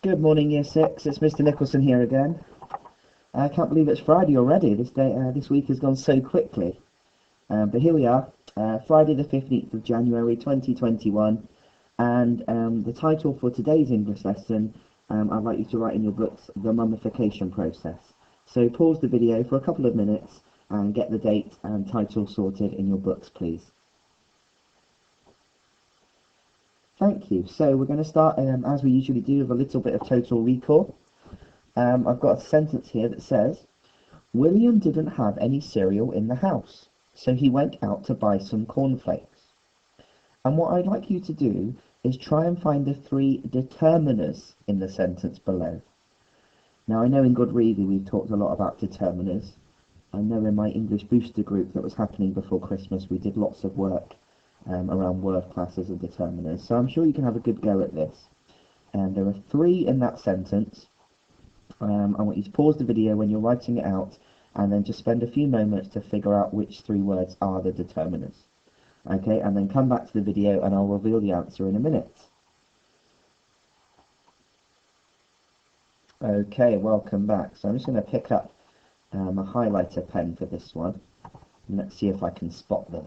Good morning, Year 6. It's Mr. Nicholson here again. I can't believe it's Friday already. This week has gone so quickly. But here we are, Friday the 15th of January 2021. And the title for today's English lesson, I'd like you to write in your books, the mummification process. So pause the video for a couple of minutes and get the date and title sorted in your books, please. Thank you. So we're going to start, as we usually do, with a little bit of total recall. I've got a sentence here that says, William didn't have any cereal in the house, so he went out to buy some cornflakes. And what I'd like you to do is try and find the three determiners in the sentence below. Now, I know in Good Reading we've talked a lot about determiners. I know in my English booster group that was happening before Christmas, we did lots of work around word classes and determiners, so I'm sure you can have a good go at this. And there are three in that sentence. I want you to pause the video when you're writing it out and then just spend a few moments to figure out which three words are the determiners. Okay, and then come back to the video and I'll reveal the answer in a minute. Okay, welcome back. So I'm just going to pick up a highlighter pen for this one, and let's see if I can spot them.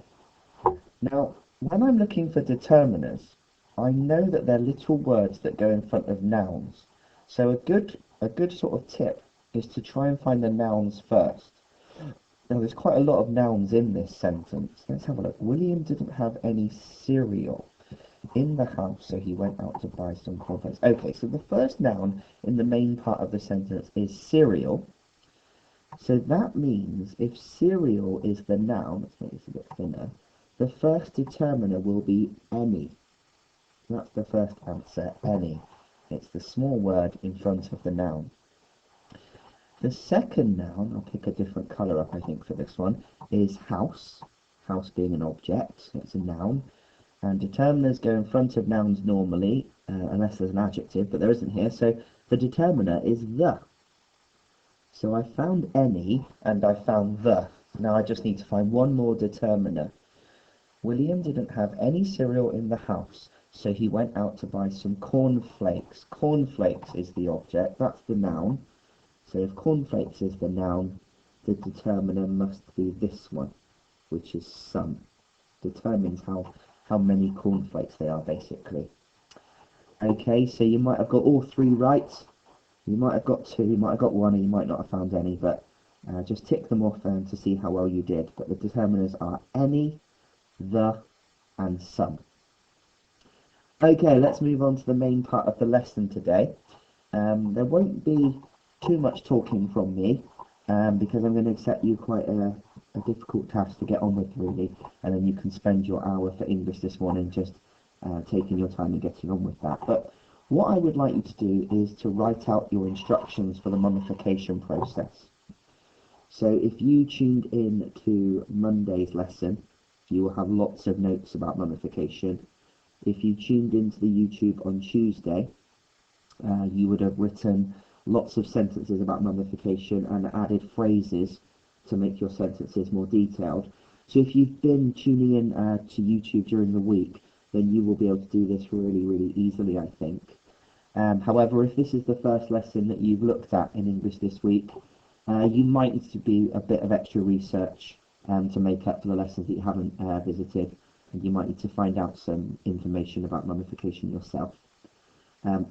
Now, when I'm looking for determiners, I know that they're little words that go in front of nouns. So a good sort of tip is to try and find the nouns first. Now, there's quite a lot of nouns in this sentence. Let's have a look. William didn't have any cereal in the house, so he went out to buy some cornflakes. Okay, so the first noun in the main part of the sentence is cereal. So that means if cereal is the noun, let's make this a bit thinner, the first determiner will be any. That's the first answer, any. It's the small word in front of the noun. The second noun, I'll pick a different colour up I think for this one, is house. House being an object, so it's a noun. And determiners go in front of nouns normally, unless there's an adjective, but there isn't here, so the determiner is the. So I found any and I found the. Now I just need to find one more determiner. William didn't have any cereal in the house, so he went out to buy some cornflakes. Cornflakes is the object, that's the noun. So if cornflakes is the noun, the determiner must be this one, which is some. Determines how many cornflakes they are, basically. Okay, so you might have got all three right. You might have got two, you might have got one, and you might not have found any, but just tick them off to see how well you did. But the determiners are any, the, and some. Okay, let's move on to the main part of the lesson today. There won't be too much talking from me, because I'm going to set you quite a difficult task to get on with, really, and then you can spend your hour for English this morning just taking your time and getting on with that. But what I would like you to do is to write out your instructions for the mummification process. So if you tuned in to Monday's lesson, you will have lots of notes about mummification. If you tuned into the YouTube on Tuesday, you would have written lots of sentences about mummification and added phrases to make your sentences more detailed. So if you've been tuning in to YouTube during the week, then you will be able to do this really, really easily, I think. However, if this is the first lesson that you've looked at in English this week, you might need to do a bit of extra research to make up for the lessons that you haven't visited, and you might need to find out some information about mummification yourself.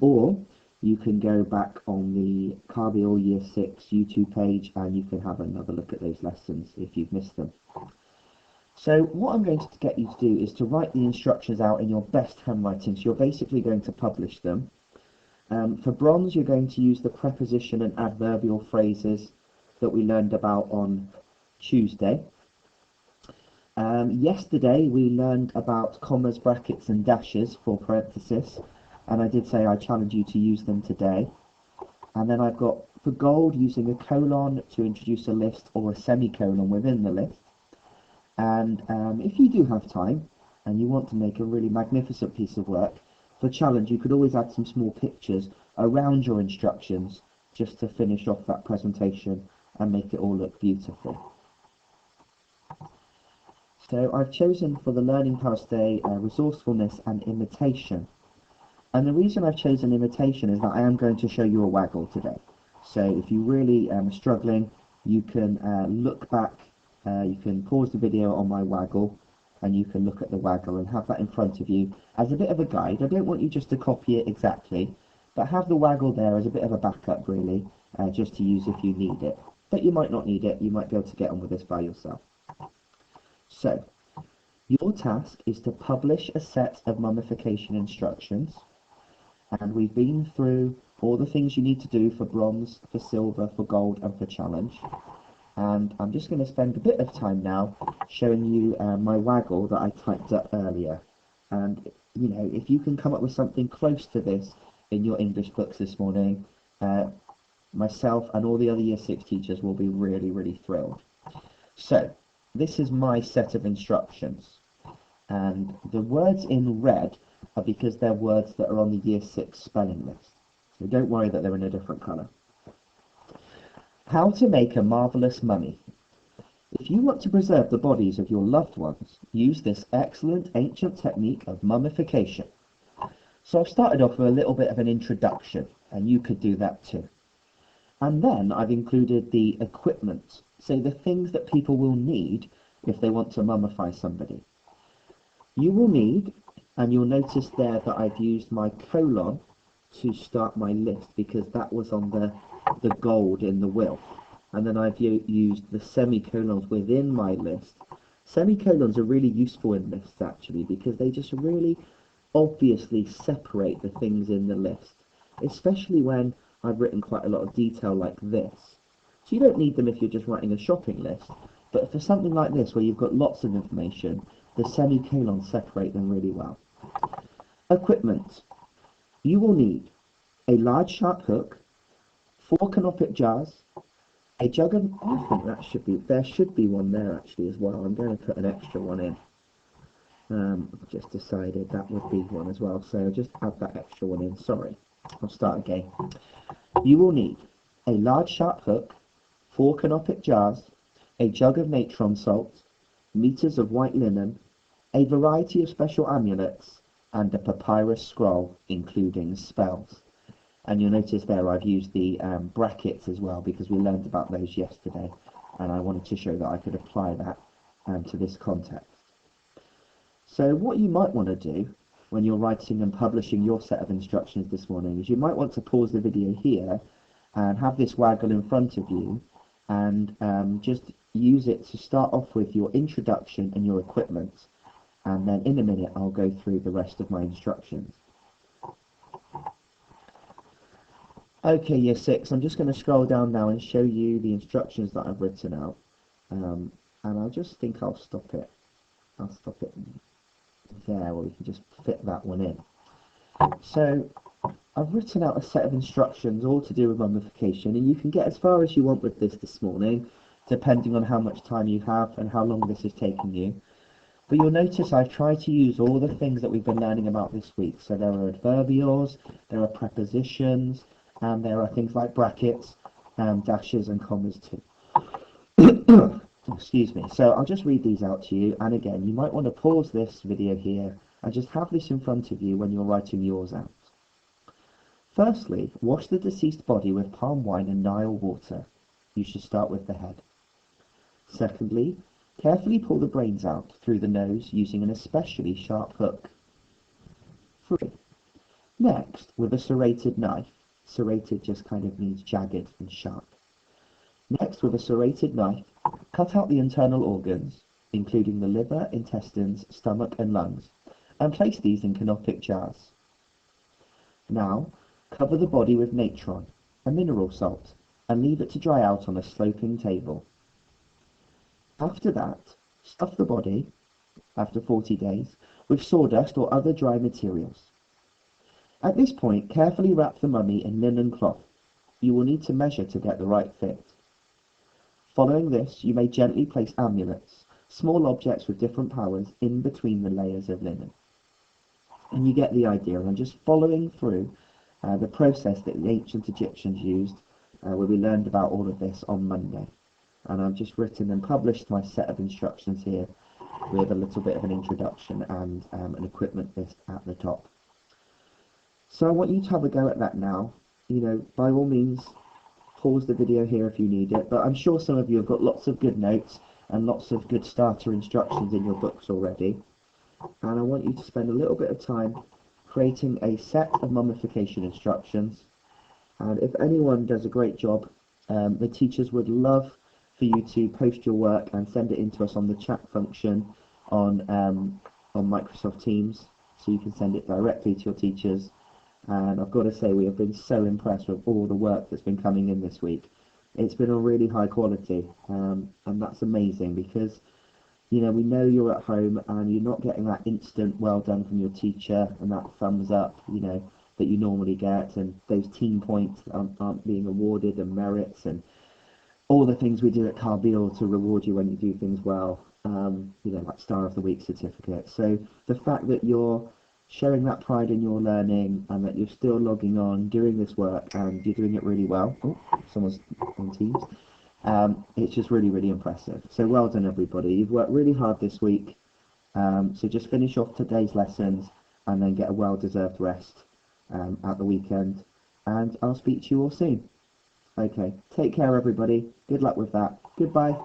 Or you can go back on the Carbiol Year 6 YouTube page and you can have another look at those lessons if you've missed them. So what I'm going to get you to do is to write the instructions out in your best handwriting, so you're basically going to publish them. For bronze, you're going to use the preposition and adverbial phrases that we learned about on Tuesday. Yesterday we learned about commas, brackets and dashes for parenthesis, and I did say I challenge you to use them today. And then I've got for gold using a colon to introduce a list or a semicolon within the list. And if you do have time and you want to make a really magnificent piece of work, for challenge you could always add some small pictures around your instructions just to finish off that presentation and make it all look beautiful. So I've chosen for the Learning Powers today resourcefulness and imitation. And the reason I've chosen imitation is that I am going to show you a waggle today. So if you really are struggling, you can look back, you can pause the video on my waggle, and you can look at the waggle and have that in front of you as a bit of a guide. I don't want you just to copy it exactly, but have the waggle there as a bit of a backup really, just to use if you need it. But you might not need it, you might be able to get on with this by yourself. So, your task is to publish a set of mummification instructions, and we've been through all the things you need to do for bronze, for silver, for gold, and for challenge. And I'm just going to spend a bit of time now showing you my waggle that I typed up earlier. And, you know, if you can come up with something close to this in your English books this morning, myself and all the other Year 6 teachers will be really, really thrilled. So, this is my set of instructions. And the words in red are because they're words that are on the Year 6 spelling list. So don't worry that they're in a different colour. How to make a marvellous mummy. If you want to preserve the bodies of your loved ones, use this excellent ancient technique of mummification. So I've started off with a little bit of an introduction, and you could do that too. And then I've included the equipment, so the things that people will need if they want to mummify somebody. You will need, and you'll notice there that I've used my colon to start my list because that was on the gold in the will, and then I've used the semicolons within my list. Semicolons are really useful in lists actually because they just really obviously separate the things in the list, especially when I've written quite a lot of detail like this. So you don't need them if you're just writing a shopping list, but for something like this where you've got lots of information, the semicolons separate them really well. Equipment. You will need a large sharp hook, 4 canopic jars, a jug of, I think there should be one there actually as well. I'm going to put an extra one in. I've just decided that would be one as well, so I'll just add that extra one in. Sorry, I'll start again. You will need a large sharp hook, 4 canopic jars, a jug of natron salt, meters of white linen, a variety of special amulets, and a papyrus scroll including spells. And you'll notice there I've used the brackets as well because we learned about those yesterday, and I wanted to show that I could apply that to this context. So what you might want to do when you're writing and publishing your set of instructions this morning is you might want to pause the video here and have this waggle in front of you and just use it to start off with your introduction and your equipment, and then in a minute I'll go through the rest of my instructions. Okay, Year 6, I'm just going to scroll down now and show you the instructions that I've written out, and I just think I'll stop it there, or we can just fit that one in. So I've written out a set of instructions all to do with mummification, and you can get as far as you want with this morning, depending on how much time you have and how long this is taking you. But you'll notice I've tried to use all the things that we've been learning about this week. So there are adverbials, there are prepositions, and there are things like brackets, dashes and commas too. Excuse me. So I'll just read these out to you, and again, you might want to pause this video here and just have this in front of you when you're writing yours out. Firstly, wash the deceased body with palm wine and Nile water. You should start with the head. Secondly, carefully pull the brains out through the nose using an especially sharp hook. 3. Next, with a serrated knife, serrated just kind of means jagged and sharp. Next, with a serrated knife, cut out the internal organs, including the liver, intestines, stomach and lungs, and place these in canopic jars. Now, cover the body with natron, a mineral salt, and leave it to dry out on a sloping table. After that, stuff the body, after 40 days, with sawdust or other dry materials. At this point, carefully wrap the mummy in linen cloth. You will need to measure to get the right fit. Following this, you may gently place amulets, small objects with different powers, in between the layers of linen. And you get the idea, and I'm just following through the process that the ancient Egyptians used, where we learned about all of this on Monday. And I've just written and published my set of instructions here with a little bit of an introduction and an equipment list at the top. So I want you to have a go at that now. You know, by all means, pause the video here if you need it, but I'm sure some of you have got lots of good notes and lots of good starter instructions in your books already. And I want you to spend a little bit of time creating a set of mummification instructions. And if anyone does a great job, the teachers would love for you to post your work and send it in to us on the chat function on Microsoft Teams, so you can send it directly to your teachers. And I've got to say, we have been so impressed with all the work that's been coming in this week. It's been a really high quality, and that's amazing because, you know, we know you're at home and you're not getting that instant well done from your teacher and that thumbs up, you know, that you normally get, and those team points aren't being awarded, and merits, and all the things we do at Carbeal to reward you when you do things well, you know, like Star of the Week certificate. So the fact that you're showing that pride in your learning and that you're still logging on, doing this work, and you're doing it really well. Oh, someone's on Teams. It's just really, really impressive. So well done, everybody. You've worked really hard this week. So just finish off today's lessons and then get a well-deserved rest at the weekend. And I'll speak to you all soon. Okay, take care, everybody. Good luck with that. Goodbye.